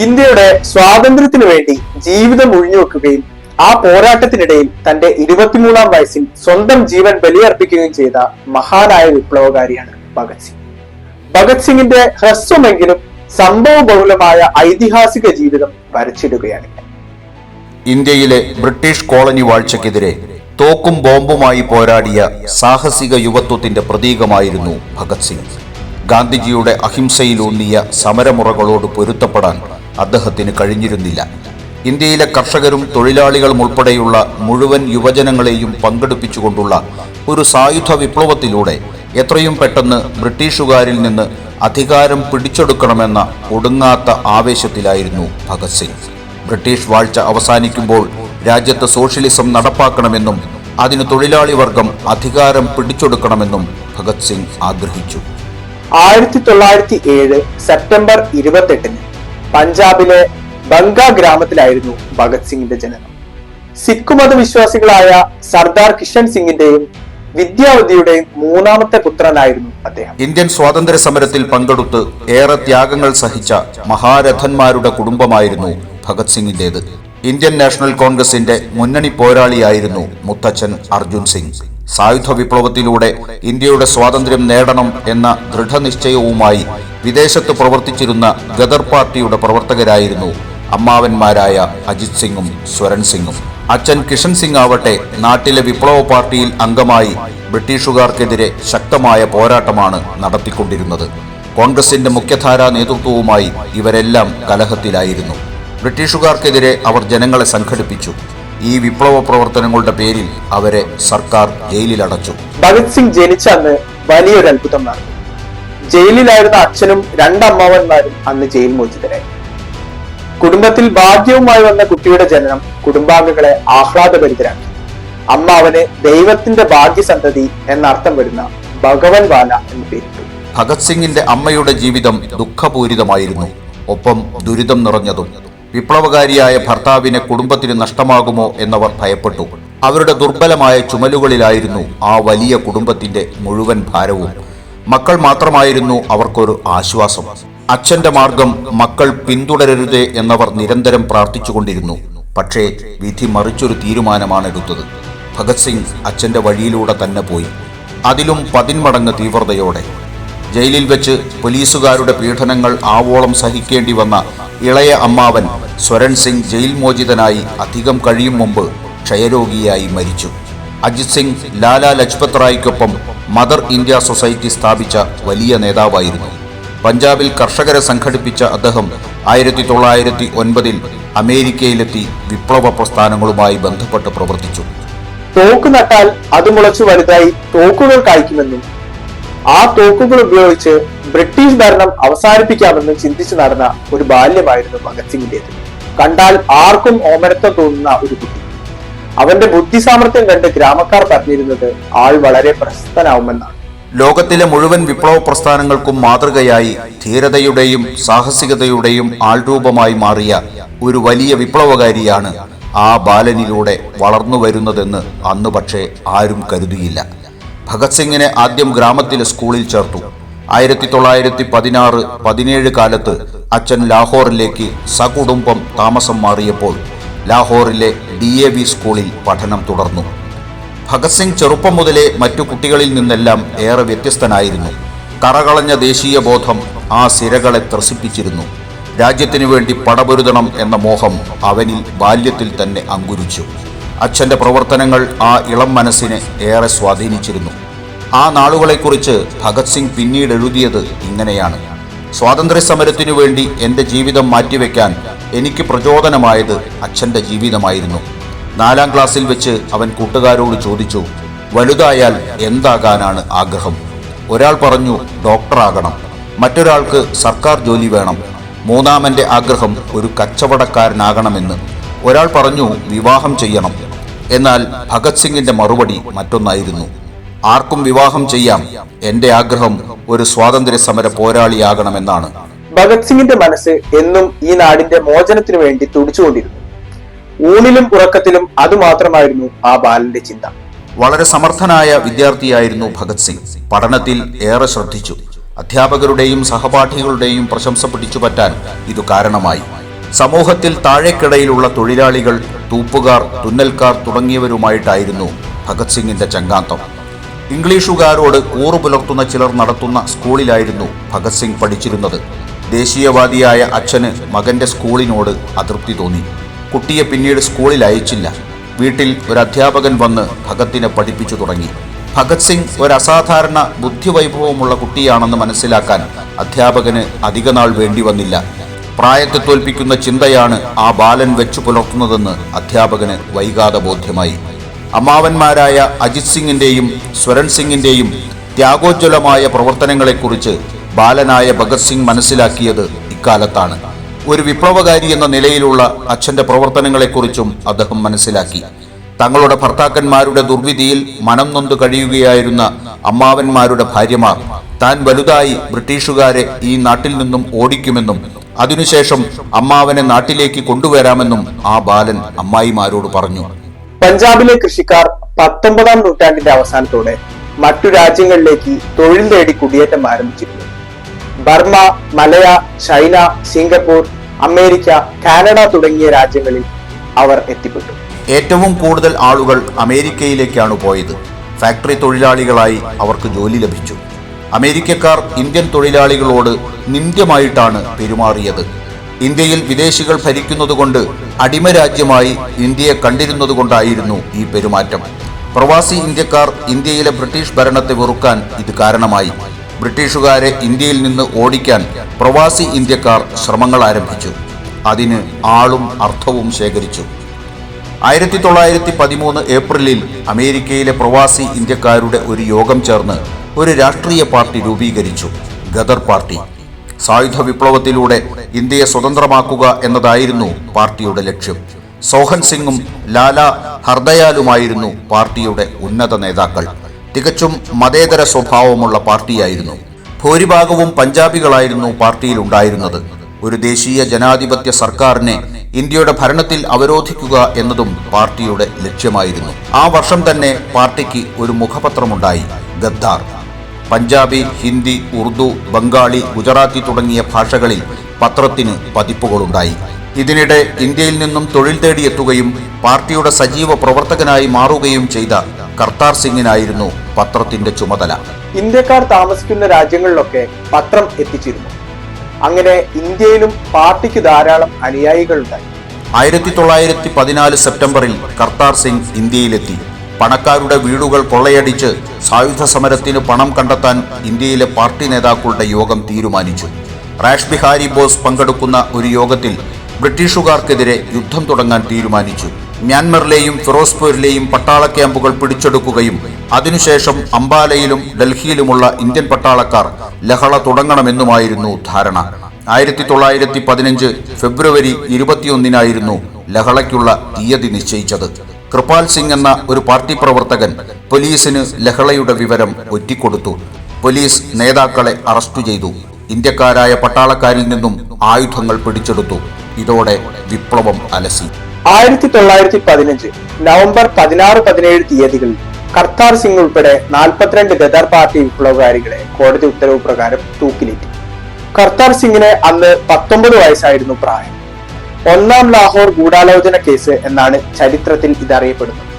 ഇന്ത്യയുടെ സ്വാതന്ത്ര്യത്തിനു വേണ്ടി ജീവിതം ഒഴിഞ്ഞുവെക്കുകയും ആ പോരാട്ടത്തിനിടയിൽ തന്റെ 23-ാം വയസ്സിൽ സ്വന്തം ജീവൻ ബലിയർപ്പിക്കുകയും ചെയ്ത മഹാനായ വിപ്ലവകാരിയാണ് ഭഗത് സിംഗ്. ഭഗത് സിംഗിന്റെ ഹ്രസ്വമെങ്കിലും സംഭവബഹുലമായ ഐതിഹാസിക ജീവിതം വരച്ചിടുകയാണ്. ഇന്ത്യയിലെ ബ്രിട്ടീഷ് കോളനി വാഴ്ചയ്ക്കെതിരെ തോക്കും ബോംബുമായി പോരാടിയ സാഹസിക യുവത്വത്തിന്റെ പ്രതീകമായിരുന്നു ഭഗത് സിംഗ്. ഗാന്ധിജിയുടെ അഹിംസയിലൂന്നിയ സമരമുറകളോട് പൊരുത്തപ്പെടാൻ അദ്ദേഹത്തിന് കഴിഞ്ഞിരുന്നില്ല. ഇന്ത്യയിലെ കർഷകരും തൊഴിലാളികളും ഉൾപ്പെടെയുള്ള മുഴുവൻ യുവജനങ്ങളെയും പങ്കെടുപ്പിച്ചുകൊണ്ടുള്ള ഒരു സായുധ വിപ്ലവത്തിലൂടെ എത്രയും പെട്ടെന്ന് ബ്രിട്ടീഷുകാരിൽ നിന്ന് അധികാരം പിടിച്ചെടുക്കണമെന്ന ഒടുങ്ങാത്ത ആവേശത്തിലായിരുന്നു ഭഗത് സിംഗ്. ബ്രിട്ടീഷ് വാഴ്ച അവസാനിക്കുമ്പോൾ രാജ്യത്ത് സോഷ്യലിസം നടപ്പാക്കണമെന്നും അതിന് തൊഴിലാളി വർഗം അധികാരം പിടിച്ചെടുക്കണമെന്നും ഭഗത് സിംഗ് ആഗ്രഹിച്ചു. 1907 സെപ്റ്റംബർ 28 പഞ്ചാബിലെ ബംഗ ഗ്രാമത്തിലായിരുന്നു ഭഗത് സിംഗിന്റെ ജനനം. സിഖ് മതവിശ്വാസികളായ സർദാർ കിഷൻ സിംഗിന്റെയും വിദ്യാവതിയുടെയും 3ാമത്തെ പുത്രനായിരുന്നു അദ്ദേഹം. ഇന്ത്യൻ സ്വാതന്ത്ര്യ സമരത്തിൽ പങ്കെടുത്ത് ഏറെ ത്യാഗങ്ങൾ സഹിച്ച മഹാരഥന്മാരുടെ കുടുംബമായിരുന്നു ഭഗത് സിംഗിന്റേത്. ഇന്ത്യൻ നാഷണൽ കോൺഗ്രസിന്റെ മുന്നണി പോരാളിയായിരുന്നു മുത്തച്ഛൻ അർജുൻ സിംഗ്. സായുധ വിപ്ലവത്തിലൂടെ ഇന്ത്യയുടെ സ്വാതന്ത്ര്യം നേടണം എന്ന ദൃഢനിശ്ചയവുമായി വിദേശത്ത് പ്രവർത്തിച്ചിരുന്ന ഗദർ പാർട്ടിയുടെ പ്രവർത്തകരായിരുന്നു അമ്മാവന്മാരായ അജിത് സിംഗും സ്വരൺ സിംഗും. അച്ഛൻ കിഷൻ സിംഗ് ആവട്ടെ നാട്ടിലെ വിപ്ലവ പാർട്ടിയിൽ അംഗമായി ബ്രിട്ടീഷുകാർക്കെതിരെ ശക്തമായ പോരാട്ടമാണ് നടത്തിക്കൊണ്ടിരുന്നത്. കോൺഗ്രസിന്റെ മുഖ്യധാരാ നേതൃത്വവുമായി ഇവരെല്ലാം കലഹത്തിലായിരുന്നു. ബ്രിട്ടീഷുകാർക്കെതിരെ അവർ ജനങ്ങളെ സംഘടിപ്പിച്ചു. ഈ വിപ്ലവ പ്രവർത്തനങ്ങളുടെ പേരിൽ അവരെ സർക്കാർ ജയിലിലടച്ചു. ഭഗത് സിംഗ് ജനിച്ച അന്ന് വലിയൊരു അത്ഭുതം നടന്നു. ജയിലിലായിരുന്ന അച്ഛനും 2 അമ്മാവന്മാരും അന്ന് ജയിൽ മോചിതരായി. കുടുംബത്തിൽ ഭാഗ്യവുമായി വന്ന കുട്ടിയുടെ ജനനം കുടുംബാംഗങ്ങളെ ആഹ്ലാദഭരിതരാക്കി. അമ്മാവന് ദൈവത്തിന്റെ ഭാഗ്യസന്തതി എന്നർത്ഥം വരുന്ന ഭഗവൻ വാല എന്ന് പേരിട്ടു. ഭഗത് സിംഗിന്റെ അമ്മയുടെ ജീവിതം ദുഃഖപൂരിതമായിരുന്നു, ഒപ്പം ദുരിതം നിറഞ്ഞതും. വിപ്ലവകാരിയായ ഭർത്താവിനെ കുടുംബത്തിന് നഷ്ടമാകുമോ എന്നവർ ഭയപ്പെട്ടു. അവരുടെ ദുർബലമായ ചുമലുകളിലായിരുന്നു ആ വലിയ കുടുംബത്തിന്റെ മുഴുവൻ ഭാരവും. മക്കൾ മാത്രമായിരുന്നു അവർക്കൊരു ആശ്വാസം. അച്ഛന്റെ മാർഗം മക്കൾ പിന്തുടരരുതേ എന്നവർ നിരന്തരം പ്രാർത്ഥിച്ചുകൊണ്ടിരുന്നു. പക്ഷേ വിധി മറിച്ചൊരു തീരുമാനമാണ് എടുത്തത്. ഭഗത് സിംഗ് അച്ഛന്റെ വഴിയിലൂടെ തന്നെ പോയി, അതിലും 10 മടങ്ങ് തീവ്രതയോടെ. ജയിലിൽ വെച്ച് പോലീസുകാരുടെ പീഡനങ്ങൾ ആവോളം സഹിക്കേണ്ടി വന്ന ഇളയ അമ്മാവൻ സ്വരൺ സിംഗ് ജയിൽ മോചിതനായി അധികം കഴിയും മുമ്പ് ക്ഷയരോഗിയായി മരിച്ചു. Ajith Singh Lala Lajpat റായ്ക്കൊപ്പം mother India society സ്ഥാപിച്ച വലിയ നേതാവായിരുന്നു. പഞ്ചാബിൽ കർഷകരെ സംഘടിപ്പിച്ച അദ്ദേഹം 1909 അമേരിക്കയിലെത്തി വിപ്ലവ പ്രസ്ഥാനങ്ങളുമായി ബന്ധപ്പെട്ട് പ്രവർത്തിച്ചു. തോക്ക് നട്ടാൽ അത് മുളച്ചു വലുതായി തോക്കുകൾ കായ്ക്കുമെന്നും ആ തോക്കുകൾ ഉപയോഗിച്ച് ബ്രിട്ടീഷ് ഭരണം അവസാനിപ്പിക്കാമെന്നും ചിന്തിച്ചു നടന്ന ഒരു ബാല്യമായിരുന്നു ഭഗത് സിംഗിന്റേത്. കണ്ടാൽ ആർക്കും ഓമനത്വം തോന്നുന്ന ഒരു കുട്ടി. അവന്റെ ബുദ്ധിസാമർത്ഥ്യം കണ്ട് ഗ്രാമക്കാർ പറഞ്ഞിരുന്നത് ആൾ വളരെ പ്രശസ്തനാവുമെന്നാണ്. ലോകത്തിലെ മുഴുവൻ വിപ്ലവ പ്രസ്ഥാനങ്ങൾക്കും മാതൃകയായി ധീരതയുടെയും സാഹസികതയുടെയും ആൾരൂപമായി മാറിയ ഒരു വലിയ വിപ്ലവകാരിയാണ് ആ ബാലനിലൂടെ വളർന്നു വരുന്നതെന്ന് അന്ന് പക്ഷേ ആരും കരുതിയില്ല. ഭഗത് സിംഗിനെ ആദ്യം ഗ്രാമത്തിലെ സ്കൂളിൽ ചേർത്തു. 1916-17 കാലത്ത് അച്ഛൻ ലാഹോറിലേക്ക് സകുടുംബം താമസം മാറിയപ്പോൾ ലാഹോറിലെ DAV സ്കൂളിൽ പഠനം തുടർന്നു. ഭഗത് സിംഗ് ചെറുപ്പം മുതലേ മറ്റു കുട്ടികളിൽ നിന്നെല്ലാം ഏറെ വ്യത്യസ്തനായിരുന്നു. കറകളഞ്ഞ ദേശീയ ബോധം ആ സിരകളെ ത്രസിപ്പിച്ചിരുന്നു. രാജ്യത്തിനു വേണ്ടി പടപൊരുതണം എന്ന മോഹം അവനിൽ ബാല്യത്തിൽ തന്നെ അങ്കുരിച്ചു. അച്ഛൻ്റെ പ്രവർത്തനങ്ങൾ ആ ഇളം മനസ്സിനെ ഏറെ സ്വാധീനിച്ചിരുന്നു. ആ നാളുകളെക്കുറിച്ച് ഭഗത് സിംഗ് പിന്നീട് എഴുതിയത് ഇങ്ങനെയാണ്: സ്വാതന്ത്ര്യ സമരത്തിനു വേണ്ടി എൻ്റെ ജീവിതം മാറ്റിവെക്കാൻ എനിക്ക് പ്രചോദനമായത് അച്ഛൻ്റെ ജീവിതമായിരുന്നു. 4ാം ക്ലാസ്സിൽ വെച്ച് അവൻ കൂട്ടുകാരോട് ചോദിച്ചു, വലുതായാൽ എന്താകാനാണ് ആഗ്രഹം? ഒരാൾ പറഞ്ഞു ഡോക്ടറാകണം, മറ്റൊരാൾക്ക് സർക്കാർ ജോലി വേണം, മൂന്നാമൻ്റെ ആഗ്രഹം ഒരു കച്ചവടക്കാരനാകണമെന്ന്. ഒരാൾ പറഞ്ഞു വിവാഹം ചെയ്യണം. എന്നാൽ ഭഗത് സിംഗിന്റെ മറുപടി മറ്റൊന്നായിരുന്നു: ആർക്കും വിവാഹം ചെയ്യാം, എൻ്റെ ആഗ്രഹം ഒരു സ്വാതന്ത്ര്യ സമര പോരാളിയാകണമെന്നാണ്. ഭഗത് സിംഗിന്റെ മനസ്സ് എന്നും ഈ നാടിന്റെ മോചനത്തിനു വേണ്ടി തുടിച്ചുകൊണ്ടിരുന്നു. ഊണിലും ഉറക്കത്തിലും അതുമാത്രമായിരുന്നു ആ ബാലന്റെ ചിന്ത. വളരെ സമർത്ഥനായ വിദ്യാർത്ഥിയായിരുന്നു ഭഗത് സിംഗ്. പഠനത്തിൽ ഏറെ ശ്രദ്ധിച്ചു. അധ്യാപകരുടെയും സഹപാഠികളുടെയും പ്രശംസ പിടിച്ചുപറ്റാൻ ഇത് കാരണമായി. സമൂഹത്തിൽ താഴേക്കിടയിലുള്ള തൊഴിലാളികൾ, തൂപ്പുകാർ, തുന്നൽക്കാർ തുടങ്ങിയവരുമായിട്ടായിരുന്നു ഭഗത് സിംഗിന്റെ ചങ്ങാത്തം. ഇംഗ്ലീഷുകാരോട് കൂറു പുലർത്തുന്ന ചിലർ നടത്തുന്ന സ്കൂളിലായിരുന്നു ഭഗത് സിംഗ് പഠിച്ചിരുന്നത്. ദേശീയവാദിയായ അച്ഛന് മകന്റെ സ്കൂളിനോട് അതൃപ്തി തോന്നി. കുട്ടിയെ പിന്നീട് സ്കൂളിൽ അയച്ചില്ല. വീട്ടിൽ ഒരു അധ്യാപകൻ വന്ന് ഭഗത്തിനെ പഠിപ്പിച്ചു തുടങ്ങി. ഭഗത് സിംഗ് ഒരു അസാധാരണ ബുദ്ധിവൈഭവമുള്ള കുട്ടിയാണെന്ന് മനസ്സിലാക്കാൻ അധ്യാപകന് അധികനാൾ വേണ്ടി വന്നില്ല. പ്രായത്തെ തോൽപ്പിക്കുന്ന ചിന്തയാണ് ആ ബാലൻ വെച്ചു പുലർത്തുന്നതെന്ന് അധ്യാപകന് വൈകാതെ ബോധ്യമായി. അമ്മാവന്മാരായ അജിത് സിംഗിന്റെയും സ്വരൺ സിംഗിന്റെയും ത്യാഗോജ്വലമായ പ്രവർത്തനങ്ങളെക്കുറിച്ച് ബാലനായ ഭഗത് സിംഗ് മനസ്സിലാക്കിയത് ഇക്കാലത്താണ്. ഒരു വിപ്ലവകാരി എന്ന നിലയിലുള്ള അച്ഛന്റെ പ്രവർത്തനങ്ങളെക്കുറിച്ചും അദ്ദേഹം മനസ്സിലാക്കി. തങ്ങളുടെ ഭർത്താക്കന്മാരുടെ ദുർവിധിയിൽ മനം നൊന്തു കഴിയുകയായിരുന്ന അമ്മാവന്മാരുടെ ഭാര്യമാർ താൻ വലുതായി ബ്രിട്ടീഷുകാരെ ഈ നാട്ടിൽ നിന്നും ഓടിക്കുമെന്നും അതിനുശേഷം അമ്മാവനെ നാട്ടിലേക്ക് കൊണ്ടുവരാമെന്നും ആ ബാലൻ അമ്മായിമാരോട് പറഞ്ഞു. പഞ്ചാബിലെ കൃഷിക്കാർ 19-ാം നൂറ്റാണ്ടിന്റെ അവസാനത്തോടെ മറ്റു രാജ്യങ്ങളിലേക്ക് തൊഴിൽ തേടി കുടിയേറ്റം ആരംഭിച്ചിരുന്നു. ബർമ, മലയ, ചൈന, സിംഗപ്പൂർ, അമേരിക്ക, കാനഡ തുടങ്ങിയ രാജ്യങ്ങളിൽ അവർ എത്തിപ്പെട്ടു. ഏറ്റവും കൂടുതൽ ആളുകൾ അമേരിക്കയിലേക്കാണ് പോയത്. ഫാക്ടറി തൊഴിലാളികളായി അവർക്ക് ജോലി ലഭിച്ചു. അമേരിക്കക്കാർ ഇന്ത്യൻ തൊഴിലാളികളോട് നിന്ദ്യമായിട്ടാണ് പെരുമാറിയത്. ഇന്ത്യയിൽ വിദേശികൾ ഭരിക്കുന്നതുകൊണ്ട് അടിമരാജ്യമായി ഇന്ത്യയെ കണ്ടിരുന്നതുകൊണ്ടായിരുന്നു ഈ പെരുമാറ്റം. പ്രവാസി ഇന്ത്യക്കാർ ഇന്ത്യയിലെ ബ്രിട്ടീഷ് ഭരണത്തെ വെറുക്കാൻ ഇത് കാരണമായി. ബ്രിട്ടീഷുകാരെ ഇന്ത്യയിൽ നിന്ന് ഓടിക്കാൻ പ്രവാസി ഇന്ത്യക്കാർ ശ്രമങ്ങൾ ആരംഭിച്ചു. അതിന് ആളും അർത്ഥവും ശേഖരിച്ചു. 1913 ഏപ്രിലിൽ അമേരിക്കയിലെ പ്രവാസി ഇന്ത്യക്കാരുടെ ഒരു യോഗം ചേർന്ന് ഒരു രാഷ്ട്രീയ പാർട്ടി രൂപീകരിച്ചു, ഗദർ പാർട്ടി. സായുധ വിപ്ലവത്തിലൂടെ ഇന്ത്യയെ സ്വതന്ത്രമാക്കുക എന്നതായിരുന്നു പാർട്ടിയുടെ ലക്ഷ്യം. സോഹൻ സിംഗും ലാല ഹർദയാലുമായിരുന്നു പാർട്ടിയുടെ ഉന്നത നേതാക്കൾ. തികച്ചും മതേതര സ്വഭാവമുള്ള പാർട്ടിയായിരുന്നു. ഭൂരിഭാഗവും പഞ്ചാബികളായിരുന്നു പാർട്ടിയിൽ ഉണ്ടായിരുന്നത്. ഒരു ദേശീയ ജനാധിപത്യ സർക്കാരിനെ ഇന്ത്യയുടെ ഭരണത്തിൽ അവരോധിക്കുക എന്നതും പാർട്ടിയുടെ ലക്ഷ്യമായിരുന്നു. ആ വർഷം തന്നെ പാർട്ടിക്ക് ഒരു മുഖപത്രമുണ്ടായി, ഗദ്ദാർ. പഞ്ചാബി, ഹിന്ദി, ഉറുദു, ബംഗാളി, ഗുജറാത്തി തുടങ്ങിയ ഭാഷകളിൽ പത്രത്തിന് പതിപ്പുകളുണ്ടായി. ഇതിനിടെ ഇന്ത്യയിൽ നിന്നും തൊഴിൽ തേടിയെത്തുകയും പാർട്ടിയുടെ സജീവ പ്രവർത്തകനായി മാറുകയും ചെയ്ത കർത്താർ സിംഗിനായിരുന്നു പത്രത്തിന്റെ ചുമതല. ഇന്ത്യക്കാർ താമസിക്കുന്ന രാജ്യങ്ങളിലൊക്കെ പത്രം എത്തിച്ചിരുന്നു. അങ്ങനെ ഇന്ത്യയിലും പാർട്ടിക്ക് ധാരാളം അനുയായികളുണ്ടായി. 1914 സെപ്റ്റംബറിൽ കർത്താർ സിംഗ് ഇന്ത്യയിലെത്തി. പണക്കാരുടെ വീടുകൾ കൊള്ളയടിച്ച് സായുധ സമരത്തിന് പണം കണ്ടെത്താൻ ഇന്ത്യയിലെ പാർട്ടി നേതാക്കളുടെ യോഗം തീരുമാനിച്ചു. റാഷ് ബിഹാരി ബോസ് പങ്കെടുക്കുന്ന ഒരു യോഗത്തിൽ ബ്രിട്ടീഷുകാർക്കെതിരെ യുദ്ധം തുടങ്ങാൻ തീരുമാനിച്ചു. മ്യാൻമറിലെയും ഫിറോസ്പൂരിലെയും പട്ടാള ക്യാമ്പുകൾ പിടിച്ചെടുക്കുകയും അതിനുശേഷം അംബാലയിലും ഡൽഹിയിലുമുള്ള ഇന്ത്യൻ പട്ടാളക്കാർ ലഹള തുടങ്ങണമെന്നുമായിരുന്നു ധാരണ. 1915 ഫെബ്രുവരി 21 ലഹളയ്ക്കുള്ള തീയതി നിശ്ചയിച്ചത്. കൃപാൽ സിംഗ് എന്ന ഒരു പാർട്ടി പ്രവർത്തകൻ പോലീസിന് ലഹളയുടെ വിവരം ഒറ്റിക്കൊടുത്തു. പോലീസ് നേതാക്കളെ അറസ്റ്റ് ചെയ്തു. ഇന്ത്യക്കാരായ പട്ടാളക്കാരിൽ നിന്നും ആയുധങ്ങൾ പിടിച്ചെടുത്തു. ഇതോടെ വിപ്ലവം അലസി. 1915 നവംബർ 16-17 തീയതികളിൽ കർത്താർ സിംഗ് ഉൾപ്പെടെ 42 ഗദർ പാർട്ടി വിപ്ലവകാരികളെ കോടതി ഉത്തരവ് പ്രകാരം തൂക്കിലേറ്റി. കർത്താർ സിംഗിന് അന്ന് 19 വയസ്സായിരുന്നു പ്രായം. 1-ാം ലാഹോർ ഗൂഢാലോചന കേസ് എന്നാണ് ചരിത്രത്തിൽ ഇതറിയപ്പെടുന്നത്.